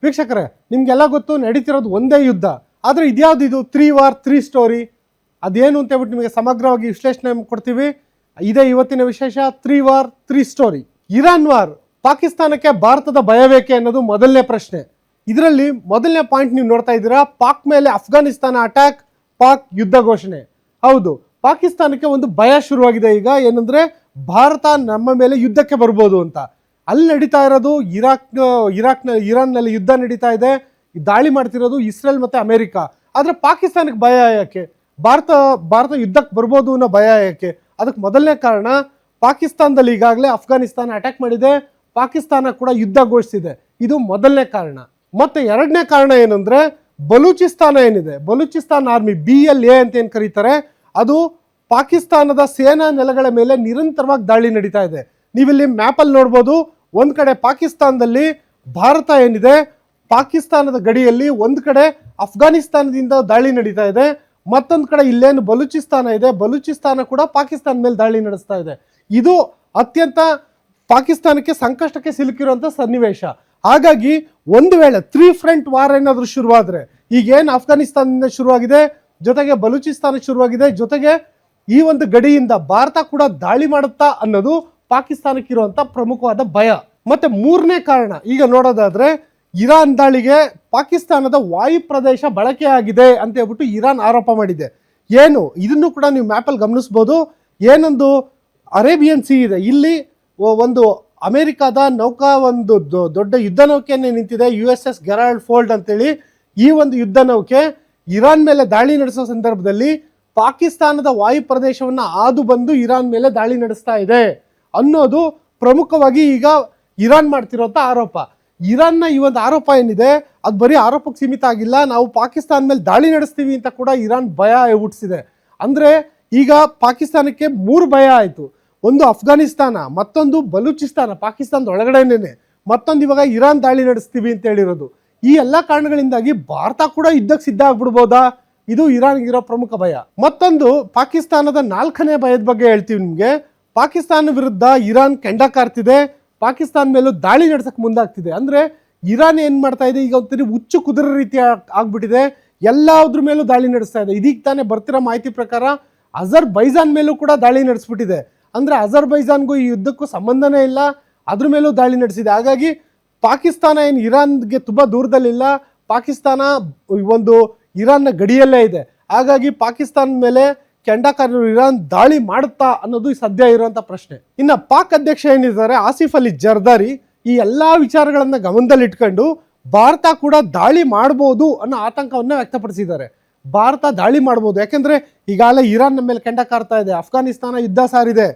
ವೀಕ್ಷಕರೇ, ನಿಮ್ಗೆಲ್ಲ ಗೊತ್ತು ನಡೀತಿರೋದು ಒಂದೇ ಯುದ್ಧ. ಆದ್ರೆ ಇದ್ಯಾವ್ದು 3 ವಾರ್ 3 ಸ್ಟೋರಿ ಅದೇನು ಅಂತ ಹೇಳ್ಬಿಟ್ಟು ನಿಮಗೆ ಸಮಗ್ರವಾಗಿ ವಿಶ್ಲೇಷಣೆ ಕೊಡ್ತೀವಿ. ಇದೇ ಇವತ್ತಿನ ವಿಶೇಷ. 3 ವಾರ್ 3 ಸ್ಟೋರಿ. ಇರಾನ್ ವಾರ್, ಪಾಕಿಸ್ತಾನಕ್ಕೆ ಭಾರತದ ಭಯಬೇಕೆ ಅನ್ನೋದು ಮೊದಲನೇ ಪ್ರಶ್ನೆ. ಇದರಲ್ಲಿ ಮೊದಲನೇ ಪಾಯಿಂಟ್ ನೀವು ನೋಡ್ತಾ ಇದ್ದೀರಾ, ಪಾಕ್ ಮೇಲೆ ಅಫ್ಘಾನಿಸ್ತಾನ ಅಟ್ಯಾಕ್, ಪಾಕ್ ಯುದ್ಧ ಘೋಷಣೆ. ಹೌದು, ಪಾಕಿಸ್ತಾನಕ್ಕೆ ಒಂದು ಭಯ ಶುರುವಾಗಿದೆ ಈಗ. ಏನಂದ್ರೆ ಭಾರತ ನಮ್ಮ ಮೇಲೆ ಯುದ್ಧಕ್ಕೆ ಬರ್ಬೋದು ಅಂತ. ಅಲ್ಲಿ ನಡೀತಾ ಇರೋದು ಇರಾನ್ನಲ್ಲಿ ಯುದ್ಧ ನಡೀತಾ ಇದೆ. ದಾಳಿ ಮಾಡ್ತಿರೋದು ಇಸ್ರೇಲ್ ಮತ್ತೆ ಅಮೆರಿಕ. ಆದ್ರೆ ಪಾಕಿಸ್ತಾನಕ್ಕೆ ಭಯ ಯಾಕೆ? ಭಾರತ ಯುದ್ಧಕ್ಕೆ ಬರ್ಬೋದು ಅನ್ನೋ ಭಯ ಯಾಕೆ? ಅದಕ್ಕೆ ಮೊದಲನೇ ಕಾರಣ, ಪಾಕಿಸ್ತಾನದಲ್ಲಿ ಈಗಾಗಲೇ ಅಫ್ಘಾನಿಸ್ತಾನ ಅಟ್ಯಾಕ್ ಮಾಡಿದೆ, ಪಾಕಿಸ್ತಾನ ಕೂಡ ಯುದ್ಧ ಘೋಷಿಸಿದೆ. ಇದು ಮೊದಲನೇ ಕಾರಣ. ಮತ್ತೆ ಎರಡನೇ ಕಾರಣ ಏನಂದ್ರೆ, ಬಲೂಚಿಸ್ತಾನ ಏನಿದೆ, ಬಲೂಚಿಸ್ತಾನ್ ಆರ್ಮಿ BLA ಅಂತ ಏನ್ ಕರೀತಾರೆ, ಅದು ಪಾಕಿಸ್ತಾನದ ಸೇನಾ ನೆಲೆಗಳ ಮೇಲೆ ನಿರಂತರವಾಗಿ ದಾಳಿ ನಡೀತಾ ಇದೆ. ನೀವಿಲ್ಲಿ ಮ್ಯಾಪಲ್ಲಿ ನೋಡ್ಬೋದು, ಒಂದ್ ಕಡೆ ಪಾಕಿಸ್ತಾನದಲ್ಲಿ ಭಾರತ ಏನಿದೆ, ಪಾಕಿಸ್ತಾನದ ಗಡಿಯಲ್ಲಿ ಒಂದ್ ಕಡೆ ಅಫ್ಘಾನಿಸ್ತಾನದಿಂದ ದಾಳಿ ನಡೀತಾ ಇದೆ, ಮತ್ತೊಂದ್ ಕಡೆ ಇಲ್ಲೇನು ಬಲೂಚಿಸ್ತಾನ ಇದೆ, ಬಲೂಚಿಸ್ತಾನ ಕೂಡ ಪಾಕಿಸ್ತಾನ ಮೇಲೆ ದಾಳಿ ನಡೆಸ್ತಾ ಇದೆ. ಇದು ಅತ್ಯಂತ ಪಾಕಿಸ್ತಾನಕ್ಕೆ ಸಂಕಷ್ಟಕ್ಕೆ ಸಿಲುಕಿರುವಂತ ಸನ್ನಿವೇಶ. ಹಾಗಾಗಿ ಒಂದು ವೇಳೆ 3 ಫ್ರಂಟ್ ವಾರ್ ಏನಾದ್ರೂ ಶುರುವಾದ್ರೆ, ಈಗೇನು ಅಫ್ಘಾನಿಸ್ತಾನದಿಂದ ಶುರುವಾಗಿದೆ, ಜೊತೆಗೆ ಬಲೂಚಿಸ್ತಾನ ಶುರುವಾಗಿದೆ, ಜೊತೆಗೆ ಈ ಒಂದು ಗಡಿಯಿಂದ ಭಾರತ ಕೂಡ ದಾಳಿ ಮಾಡುತ್ತಾ ಅನ್ನೋದು ಪಾಕಿಸ್ತಾನಕ್ಕೆ ಇರುವಂತ ಪ್ರಮುಖವಾದ ಭಯ. ಮತ್ತೆ ಮೂರನೇ ಕಾರಣ ಈಗ ನೋಡೋದಾದ್ರೆ, ಇರಾನ್ ದಾಳಿಗೆ ಪಾಕಿಸ್ತಾನದ ವಾಯು ಪ್ರದೇಶ ಬಳಕೆ ಆಗಿದೆ ಅಂತ ಹೇಳ್ಬಿಟ್ಟು ಇರಾನ್ ಆರೋಪ ಮಾಡಿದೆ. ಏನು ಇದನ್ನು ಕೂಡ ನೀವು ಮ್ಯಾಪಲ್ಲಿ ಗಮನಿಸಬಹುದು. ಏನೊಂದು ಅರೇಬಿಯನ್ ಸಿ ಇದೆ, ಇಲ್ಲಿ ಒಂದು ಅಮೆರಿಕದ ನೌಕಾ ಒಂದು ದೊಡ್ಡ ಯುದ್ಧ ನೌಕೆಯನ್ನೇ ನಿಂತಿದೆ, USS ಗೆರಾಲ್ಡ್ ಫೋರ್ಡ್ ಅಂತೇಳಿ. ಈ ಒಂದು ಯುದ್ಧ ನೌಕೆ ಇರಾನ್ ಮೇಲೆ ದಾಳಿ ನಡೆಸೋ ಸಂದರ್ಭದಲ್ಲಿ ಪಾಕಿಸ್ತಾನದ ವಾಯು ಪ್ರದೇಶವನ್ನ ಹಾದು ಬಂದು ಇರಾನ್ ಮೇಲೆ ದಾಳಿ ನಡೆಸ್ತಾ ಇದೆ ಅನ್ನೋದು ಪ್ರಮುಖವಾಗಿ ಈಗ ಇರಾನ್ ಮಾಡ್ತಿರೋಂಥ ಆರೋಪ. ಇರಾನ್ನ ಈ ಒಂದು ಆರೋಪ ಏನಿದೆ, ಅದು ಬರೀ ಆರೋಪಕ್ಕೆ ಸೀಮಿತ ಆಗಿಲ್ಲ, ನಾವು ಪಾಕಿಸ್ತಾನ ಮೇಲೆ ದಾಳಿ ನಡೆಸ್ತೀವಿ ಅಂತ ಕೂಡ ಇರಾನ್ ಭಯ ಹುಟ್ಟಿಸಿದೆ. ಅಂದ್ರೆ ಈಗ ಪಾಕಿಸ್ತಾನಕ್ಕೆ 3 ಭಯ ಆಯಿತು. ಒಂದು ಅಫ್ಘಾನಿಸ್ತಾನ, ಮತ್ತೊಂದು ಬಲೂಚಿಸ್ತಾನ ಪಾಕಿಸ್ತಾನದ ಒಳಗಡೆನೇನೆ, ಮತ್ತೊಂದು ಇವಾಗ ಇರಾನ್ ದಾಳಿ ನಡೆಸ್ತೀವಿ ಅಂತ ಹೇಳಿರೋದು. ಈ ಎಲ್ಲಾ ಕಾರಣಗಳಿಂದಾಗಿ ಭಾರತ ಕೂಡ ಯುದ್ಧಕ್ಕೆ ಸಿದ್ಧ ಆಗ್ಬಿಡ್ಬೋದಾ? ಇದು ಇರಾನ್ಗಿರೋ ಪ್ರಮುಖ ಭಯ. ಮತ್ತೊಂದು ಪಾಕಿಸ್ತಾನದ 4ನೇ ಭಯದ ಬಗ್ಗೆ ಹೇಳ್ತೀವಿ ನಿಮ್ಗೆ. ಪಾಕಿಸ್ತಾನ ವಿರುದ್ಧ ಇರಾನ್ ಕೆಂಡ ಕಾರ್ತಿದೆ, ಪಾಕಿಸ್ತಾನ ಮೇಲೂ ದಾಳಿ ನಡೆಸಕ್ ಮುಂದಾಗ್ತಿದೆ. ಅಂದ್ರೆ ಇರಾನ್ ಏನ್ ಮಾಡ್ತಾ ಇದೆ, ಈಗ ಒಂಥರ ಹುಚ್ಚು ಕುದುರೆ ರೀತಿ ಆಗ್ಬಿಟ್ಟಿದೆ, ಎಲ್ಲಾದ್ರ ಮೇಲೂ ದಾಳಿ ನಡೆಸ್ತಾ ಇದೆ. ಇದೀಗ ತಾನೇ ಬರ್ತಿರೋ ಮಾಹಿತಿ ಪ್ರಕಾರ ಅಜರ್ಬೈಜಾನ್ ಮೇಲೂ ಕೂಡ ದಾಳಿ ನಡೆಸ್ಬಿಟ್ಟಿದೆ. ಅಂದ್ರೆ ಅಜರ್ಬೈಜಾನ್ಗೂ ಈ ಯುದ್ಧಕ್ಕೂ ಸಂಬಂಧನೇ ಇಲ್ಲ, ಅದ್ರ ಮೇಲೂ ದಾಳಿ ನಡೆಸಿದೆ. ಹಾಗಾಗಿ ಪಾಕಿಸ್ತಾನ ಏನು ಇರಾನ್ಗೆ ತುಂಬಾ ದೂರದಲ್ಲಿಲ್ಲ, ಪಾಕಿಸ್ತಾನ ಒಂದು ಇರಾನ್ನ ಗಡಿಯಲ್ಲೇ ಇದೆ. ಹಾಗಾಗಿ ಪಾಕಿಸ್ತಾನ ಮೇಲೆ ಕೆಂಡಕಾರರು ಇರಾನ್ ದಾಳಿ ಮಾಡುತ್ತಾ ಅನ್ನೋದು ಸದ್ಯ ಇರುವಂತ ಪ್ರಶ್ನೆ. ಇನ್ನು ಪಾಕ್ ಅಧ್ಯಕ್ಷ ಏನಿದ್ದಾರೆ ಆಸಿಫ್ ಅಲಿ ಜರ್ದಾರಿ, ಈ ಎಲ್ಲಾ ವಿಚಾರಗಳನ್ನ ಗಮನದಲ್ಲಿಟ್ಕೊಂಡು ಭಾರತ ಕೂಡ ದಾಳಿ ಮಾಡಬಹುದು ಅನ್ನೋ ಆತಂಕವನ್ನ ವ್ಯಕ್ತಪಡಿಸಿದ್ದಾರೆ. ಭಾರತ ದಾಳಿ ಮಾಡಬಹುದು, ಯಾಕೆಂದ್ರೆ ಈಗಾಗಲೇ ಇರಾನ್ ನಮ್ಮ ಮೇಲೆ ಕೆಂಡ ಕಾರ್ತಾ ಇದೆ, ಅಫ್ಘಾನಿಸ್ತಾನ ಯುದ್ಧ ಸಾರಿದೆ,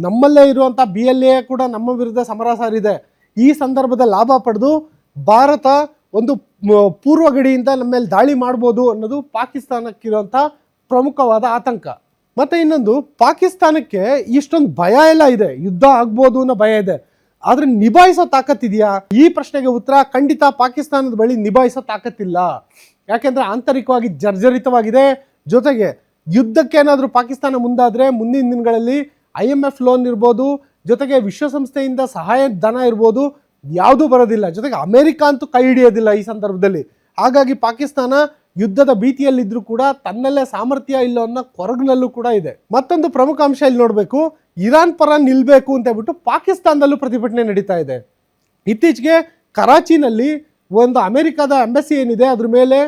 ನಮ್ಮಲ್ಲೇ ಇರುವಂತ BLA ಕೂಡ ನಮ್ಮ ವಿರುದ್ಧ ಸಮರ ಸಾರಿದೆ. ಈ ಸಂದರ್ಭದಲ್ಲಿ ಲಾಭ ಪಡೆದು ಭಾರತ ಒಂದು ಪೂರ್ವ ಗಡಿಯಿಂದ ನಮ್ಮ ಮೇಲೆ ದಾಳಿ ಮಾಡಬಹುದು ಅನ್ನೋದು ಪಾಕಿಸ್ತಾನಕ್ಕಿರುವಂತ ಪ್ರಮುಖವಾದ ಆತಂಕ. ಮತ್ತೆ ಇನ್ನೊಂದು, ಪಾಕಿಸ್ತಾನಕ್ಕೆ ಇಷ್ಟೊಂದು ಭಯ ಎಲ್ಲ ಇದೆ, ಯುದ್ಧ ಆಗ್ಬೋದು ಅನ್ನೋ ಭಯ ಇದೆ, ಆದ್ರೆ ನಿಭಾಯಿಸೋ ತಾಕತ್ತಿದೆಯಾ? ಈ ಪ್ರಶ್ನೆಗೆ ಉತ್ತರ, ಖಂಡಿತ ಪಾಕಿಸ್ತಾನದ ಬಳಿ ನಿಭಾಯಿಸೋ ತಾಕತ್ತಿಲ್ಲ. ಯಾಕೆಂದ್ರೆ ಆಂತರಿಕವಾಗಿ ಜರ್ಜರಿತವಾಗಿದೆ. ಜೊತೆಗೆ ಯುದ್ಧಕ್ಕೆ ಏನಾದರೂ ಪಾಕಿಸ್ತಾನ ಮುಂದಾದ್ರೆ ಮುಂದಿನ ದಿನಗಳಲ್ಲಿ IMF ಲೋನ್ ಇರ್ಬೋದು, ಜೊತೆಗೆ ವಿಶ್ವಸಂಸ್ಥೆಯಿಂದ ಸಹಾಯ ಧನ ಇರ್ಬೋದು, ಯಾವುದೂ ಬರೋದಿಲ್ಲ. ಜೊತೆಗೆ ಅಮೆರಿಕ ಅಂತೂ ಕೈ ಹಿಡಿಯೋದಿಲ್ಲ ಈ ಸಂದರ್ಭದಲ್ಲಿ. ಹಾಗಾಗಿ ಪಾಕಿಸ್ತಾನ ಯುದ್ಧದ ಭೀತಿಯಲ್ಲಿದ್ರೂ ಕೂಡ ತನ್ನಲ್ಲೇ ಸಾಮರ್ಥ್ಯ ಇಲ್ಲ ಅನ್ನೋ ಕೊರಗಿನಲ್ಲೂ ಕೂಡ ಇದೆ. ಮತ್ತೊಂದು ಪ್ರಮುಖ ಅಂಶ ಇಲ್ಲಿ ನೋಡಬೇಕು, ಇರಾನ್ ಪರ ನಿಲ್ಬೇಕು ಅಂತ ಹೇಳ್ಬಿಟ್ಟು ಪಾಕಿಸ್ತಾನದಲ್ಲೂ ಪ್ರತಿಭಟನೆ ನಡೀತಾ ಇದೆ. ಇತ್ತೀಚೆಗೆ ಕರಾಚಿನಲ್ಲಿ ಒಂದು ಅಮೆರಿಕದ ಎಂಬಸಿ ಏನಿದೆ ಅದ್ರ ಮೇಲೆ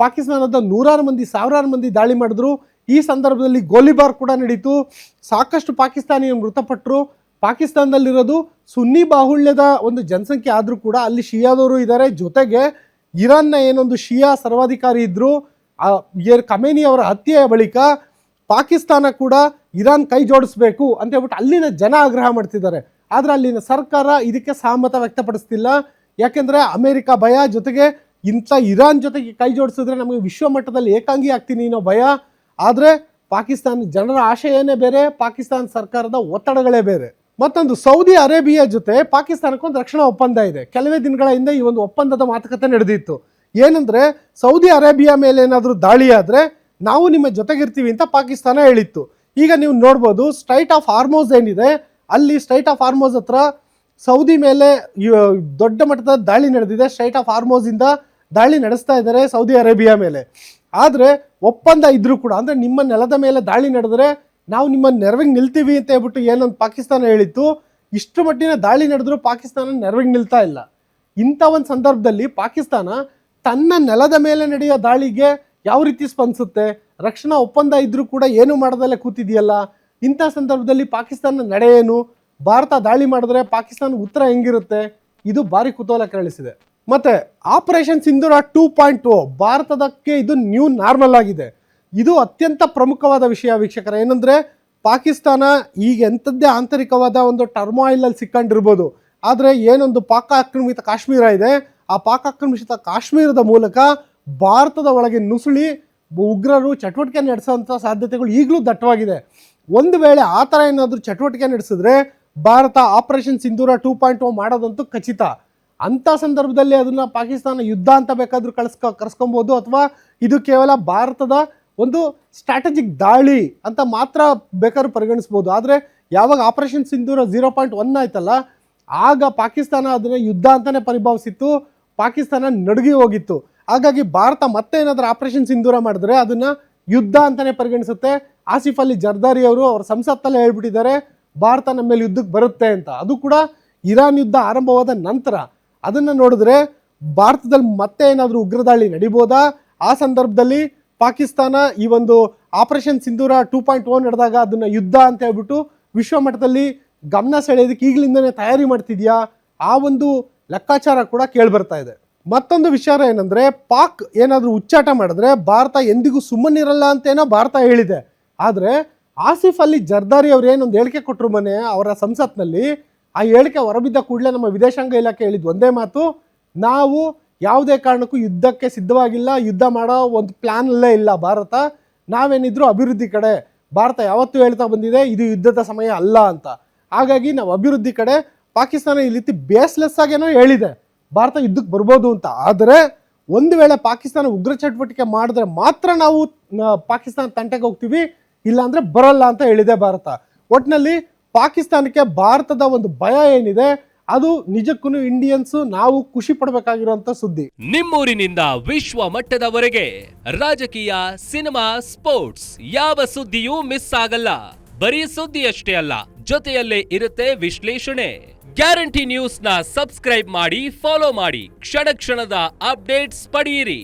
ಪಾಕಿಸ್ತಾನದ 100 ಮಂದಿ 1000 ಮಂದಿ ದಾಳಿ ಮಾಡಿದ್ರು. ಈ ಸಂದರ್ಭದಲ್ಲಿ ಗೋಲಿಬಾರ್ ಕೂಡ ನಡೀತು, ಸಾಕಷ್ಟು ಪಾಕಿಸ್ತಾನಿಯರು ಮೃತಪಟ್ಟರು. ಪಾಕಿಸ್ತಾನದಲ್ಲಿರೋದು ಸುನ್ನಿ ಬಾಹುಳ್ಯದ ಒಂದು ಜನಸಂಖ್ಯೆ ಆದರೂ ಕೂಡ ಅಲ್ಲಿ ಶಿಯಾದವರು ಇದ್ದಾರೆ. ಜೊತೆಗೆ ಇರಾನ್ನ ಏನೊಂದು ಶಿಯಾ ಸರ್ವಾಧಿಕಾರಿ ಇದ್ರು, ಖಮೇನಿ ಅವರ ಹತ್ಯೆಯ ಬಳಿಕ ಪಾಕಿಸ್ತಾನ ಕೂಡ ಇರಾನ್ ಕೈ ಜೋಡಿಸ್ಬೇಕು ಅಂತ ಹೇಳ್ಬಿಟ್ಟು ಅಲ್ಲಿನ ಜನ ಆಗ್ರಹ ಮಾಡ್ತಿದ್ದಾರೆ. ಆದ್ರೆ ಅಲ್ಲಿನ ಸರ್ಕಾರ ಇದಕ್ಕೆ ಸಹಮತ ವ್ಯಕ್ತಪಡಿಸ್ತಿಲ್ಲ. ಯಾಕೆಂದ್ರೆ ಅಮೆರಿಕ ಭಯ, ಜೊತೆಗೆ ಇಂಥ ಇರಾನ್ ಜೊತೆಗೆ ಕೈ ಜೋಡಿಸಿದ್ರೆ ನಮಗೆ ವಿಶ್ವ ಮಟ್ಟದಲ್ಲಿ ಏಕಾಂಗಿ ಆಗ್ತೀನಿ ಅನ್ನೋ ಭಯ. ಆದ್ರೆ ಪಾಕಿಸ್ತಾನ ಜನರ ಆಶಯನೇ ಬೇರೆ, ಪಾಕಿಸ್ತಾನ ಸರ್ಕಾರದ ಒತ್ತಡಗಳೇ ಬೇರೆ. ಮತ್ತೊಂದು, ಸೌದಿ ಅರೇಬಿಯಾ ಜೊತೆ ಪಾಕಿಸ್ತಾನಕ್ಕೆ ಒಂದು ರಕ್ಷಣಾ ಒಪ್ಪಂದ ಇದೆ. ಕೆಲವೇ ದಿನಗಳ ಹಿಂದೆ ಈ ಒಂದು ಒಪ್ಪಂದದ ಮಾತುಕತೆ ನಡೆದಿತ್ತು. ಏನಂದ್ರೆ ಸೌದಿ ಅರೇಬಿಯಾ ಮೇಲೆ ಏನಾದರೂ ದಾಳಿ ಆದ್ರೆ ನಾವು ನಿಮ್ಮ ಜೊತೆಗಿರ್ತೀವಿ ಅಂತ ಪಾಕಿಸ್ತಾನ ಹೇಳಿತ್ತು. ಈಗ ನೀವು ನೋಡ್ಬೋದು, ಸ್ಟ್ರೈಟ್ ಆಫ್ ಹಾರ್ಮೋಸ್ ಏನಿದೆ, ಅಲ್ಲಿ ಸ್ಟ್ರೈಟ್ ಆಫ್ ಹಾರ್ಮೋಸ್ ಹತ್ರ ಸೌದಿ ಮೇಲೆ ದೊಡ್ಡ ಮಟ್ಟದ ದಾಳಿ ನಡೆದಿದೆ. ಸ್ಟ್ರೈಟ್ ಆಫ್ ಹಾರ್ಮೋಸ್ ಇಂದ ದಾಳಿ ನಡೆಸ್ತಾ ಇದ್ದಾರೆ ಸೌದಿ ಅರೇಬಿಯಾ ಮೇಲೆ. ಆದ್ರೆ ಒಪ್ಪಂದ ಇದ್ರೂ ಕೂಡ, ಅಂದ್ರೆ ನಿಮ್ಮ ನೆಲದ ಮೇಲೆ ದಾಳಿ ನಡೆದ್ರೆ ನಾವು ನಿಮ್ಮ ನೆರವಿಗೆ ನಿಲ್ತೀವಿ ಅಂತ ಹೇಳ್ಬಿಟ್ಟು ಏನೊಂದು ಪಾಕಿಸ್ತಾನ ಹೇಳಿತ್ತು, ಇಷ್ಟು ಮಟ್ಟಿನ ದಾಳಿ ನಡೆದ್ರು ಪಾಕಿಸ್ತಾನ ನೆರವಿಗೆ ನಿಲ್ತಾ ಇಲ್ಲ. ಇಂಥ ಒಂದು ಸಂದರ್ಭದಲ್ಲಿ ಪಾಕಿಸ್ತಾನ ತನ್ನ ನೆಲದ ಮೇಲೆ ನಡೆಯೋ ದಾಳಿಗೆ ಯಾವ ರೀತಿ ಸ್ಪಂದಿಸುತ್ತೆ? ರಕ್ಷಣಾ ಒಪ್ಪಂದ ಇದ್ರೂ ಕೂಡ ಏನು ಮಾಡದಲ್ಲೇ ಕೂತಿದೆಯಲ್ಲ. ಇಂಥ ಸಂದರ್ಭದಲ್ಲಿ ಪಾಕಿಸ್ತಾನ ನಡೆ ಏನು? ಭಾರತ ದಾಳಿ ಮಾಡಿದ್ರೆ ಪಾಕಿಸ್ತಾನ ಉತ್ತರ ಹೆಂಗಿರುತ್ತೆ? ಇದು ಭಾರಿ ಕುತೂಹಲ ಕೆರಳಿಸಿದೆ. ಮತ್ತೆ ಆಪರೇಷನ್ ಸಿಂಧೂರ 2.0 ಭಾರತದಕ್ಕೆ ಇದು ನ್ಯೂ ನಾರ್ಮಲ್ ಆಗಿದೆ. ಇದು ಅತ್ಯಂತ ಪ್ರಮುಖವಾದ ವಿಷಯ ವೀಕ್ಷಕರ. ಏನಂದ್ರೆ ಪಾಕಿಸ್ತಾನ ಈಗ ಎಂಥದ್ದೇ ಆಂತರಿಕವಾದ ಒಂದು ಟರ್ಮಾಯಿಲ್ ಅಲ್ಲಿ ಸಿಕ್ಕೊಂಡಿರ್ಬೋದು, ಆದ್ರೆ ಏನೊಂದು ಪಾಕ್ ಆಕ್ರಮಿತ ಕಾಶ್ಮೀರ ಇದೆ, ಆ ಪಾಕ್ ಆಕ್ರಮಿತ ಕಾಶ್ಮೀರದ ಮೂಲಕ ಭಾರತದ ಒಳಗೆ ನುಸುಳಿ ಉಗ್ರರು ಚಟುವಟಿಕೆ ನಡೆಸುವಂತ ಸಾಧ್ಯತೆಗಳು ಈಗಲೂ ದಟ್ಟವಾಗಿದೆ. ಒಂದು ವೇಳೆ ಆ ಥರ ಏನಾದರೂ ಚಟುವಟಿಕೆ ನಡೆಸಿದ್ರೆ ಭಾರತ ಆಪರೇಷನ್ ಸಿಂಧೂರ 2.0 ಮಾಡೋದಂತೂ ಖಚಿತ. ಅಂಥ ಸಂದರ್ಭದಲ್ಲಿ ಅದನ್ನ ಪಾಕಿಸ್ತಾನ ಯುದ್ಧ ಅಂತ ಬೇಕಾದ್ರೂ ಕರೆಸ್ಕೊಬೋದು, ಅಥವಾ ಇದು ಕೇವಲ ಭಾರತದ ಒಂದು ಸ್ಟ್ರಾಟಜಿಕ್ ದಾಳಿ ಅಂತ ಮಾತ್ರ ಬೇಕಾದ್ರೂ ಪರಿಗಣಿಸ್ಬೋದು. ಆದರೆ ಯಾವಾಗ ಆಪರೇಷನ್ ಸಿಂಧೂರ 0.1 ಆಯ್ತಲ್ಲ, ಆಗ ಪಾಕಿಸ್ತಾನ ಅದನ್ನ ಯುದ್ಧ ಅಂತಾನೆ ಪರಿಭಾವಿಸಿತ್ತು, ಪಾಕಿಸ್ತಾನ ನಡುಗಿ ಹೋಗಿತ್ತು. ಹಾಗಾಗಿ ಭಾರತ ಮತ್ತೆ ಏನಾದರೂ ಆಪರೇಷನ್ ಸಿಂಧೂರ ಮಾಡಿದ್ರೆ ಅದನ್ನ ಯುದ್ಧ ಅಂತಾನೆ ಪರಿಗಣಿಸುತ್ತೆ. ಆಸಿಫ್ ಅಲಿ ಜರ್ದಾರಿ ಅವರು ಅವರ ಸಂಸತ್ತಲ್ಲೇ ಹೇಳ್ಬಿಟ್ಟಿದ್ದಾರೆ ಭಾರತ ನಮ್ಮ ಮೇಲೆ ಯುದ್ಧಕ್ಕೆ ಬರುತ್ತೆ ಅಂತ. ಅದು ಕೂಡ ಇರಾನ್ ಯುದ್ಧ ಆರಂಭವಾದ ನಂತರ. ಅದನ್ನ ನೋಡಿದ್ರೆ ಭಾರತದಲ್ಲಿ ಮತ್ತೆ ಏನಾದರೂ ಉಗ್ರದಾಳಿ ನಡಿಬೋದಾ? ಆ ಸಂದರ್ಭದಲ್ಲಿ ಪಾಕಿಸ್ತಾನ ಈ ಒಂದು ಆಪರೇಷನ್ ಸಿಂಧೂರ 2.0 ನಡೆದಾಗ ಅದನ್ನ ಯುದ್ಧ ಅಂತ ಹೇಳ್ಬಿಟ್ಟು ವಿಶ್ವ ಮಟ್ಟದಲ್ಲಿ ಗಮನ ಸೆಳೆಯೋದಕ್ಕೆ ಈಗಲಿಂದನೇ ತಯಾರಿ ಮಾಡ್ತಿದ್ಯಾ? ಆ ಒಂದು ಲೆಕ್ಕಾಚಾರ ಕೂಡ ಕೇಳ್ಬರ್ತಾ ಇದೆ. ಮತ್ತೊಂದು ವಿಚಾರ ಏನಂದ್ರೆ, ಪಾಕ್ ಏನಾದರೂ ಉಚ್ಚಾಟ ಮಾಡಿದ್ರೆ ಭಾರತ ಎಂದಿಗೂ ಸುಮ್ಮನಿರಲ್ಲ ಅಂತೇನೋ ಭಾರತ ಹೇಳಿದೆ. ಆದರೆ ಆಸಿಫ್ ಅಲಿ ಜರ್ದಾರಿ ಅವ್ರು ಏನೊಂದು ಹೇಳಿಕೆ ಕೊಟ್ಟರು ಮೊನ್ನೆ ಅವರ ಸಂಸತ್ನಲ್ಲಿ, ಆ ಹೇಳಿಕೆ ಹೊರಬಿದ್ದ ಕೂಡಲೇ ನಮ್ಮ ವಿದೇಶಾಂಗ ಇಲಾಖೆ ಹೇಳಿದ್ದು ಒಂದೇ ಮಾತು, ನಾವು ಯಾವುದೇ ಕಾರಣಕ್ಕೂ ಯುದ್ಧಕ್ಕೆ ಸಿದ್ಧವಾಗಿಲ್ಲ, ಯುದ್ಧ ಮಾಡೋ ಒಂದು ಪ್ಲಾನಲ್ಲೇ ಇಲ್ಲ ಭಾರತ, ನಾವೇನಿದ್ರು ಅಭಿವೃದ್ಧಿ ಕಡೆ. ಭಾರತ ಯಾವತ್ತೂ ಹೇಳ್ತಾ ಬಂದಿದೆ ಇದು ಯುದ್ಧದ ಸಮಯ ಅಲ್ಲ ಅಂತ. ಹಾಗಾಗಿ ನಾವು ಅಭಿವೃದ್ಧಿ ಕಡೆ. ಪಾಕಿಸ್ತಾನ ಈ ರೀತಿ ಬೇಸ್ಲೆಸ್ ಆಗೇನೋ ಹೇಳಿದೆ ಭಾರತ ಯುದ್ಧಕ್ಕೆ ಬರ್ಬೋದು ಅಂತ. ಆದರೆ ಒಂದು ವೇಳೆ ಪಾಕಿಸ್ತಾನ ಉಗ್ರ ಚಟುವಟಿಕೆ ಮಾಡಿದ್ರೆ ಮಾತ್ರ ನಾವು ಪಾಕಿಸ್ತಾನ ತಂಟೆಗೆ ಹೋಗ್ತೀವಿ, ಇಲ್ಲಾಂದ್ರೆ ಬರಲ್ಲ ಅಂತ ಹೇಳಿದೆ ಭಾರತ. ಒಟ್ಟಿನಲ್ಲಿ ಪಾಕಿಸ್ತಾನಕ್ಕೆ ಭಾರತದ ಒಂದು ಭಯ ಏನಿದೆ ಅದು ನಿಜಕ್ಕೂ ಇಂಡಿಯನ್ಸ್ ನಾವು ಖುಷಿ ಪಡಬೇಕಾಗಿರುವಂತ ಸುದ್ದಿ. ನಿಮ್ಮೂರಿನಿಂದ ವಿಶ್ವ ಮಟ್ಟದವರೆಗೆ ರಾಜಕೀಯ, ಸಿನಿಮಾ, ಸ್ಪೋರ್ಟ್ಸ್ ಯಾವ ಸುದ್ದಿಯೂ ಮಿಸ್ ಆಗಲ್ಲ. ಬರೀ ಸುದ್ದಿಯಷ್ಟೇ ಅಲ್ಲ, ಜೊತೆಯಲ್ಲೇ ಇರುತ್ತೆ ವಿಶ್ಲೇಷಣೆ. ಗ್ಯಾರಂಟಿ ನ್ಯೂಸ್ ನ ಸಬ್ಸ್ಕ್ರೈಬ್ ಮಾಡಿ, ಫಾಲೋ ಮಾಡಿ, ಕ್ಷಣ ಕ್ಷಣದ ಅಪ್ಡೇಟ್ಸ್ ಪಡೆಯಿರಿ.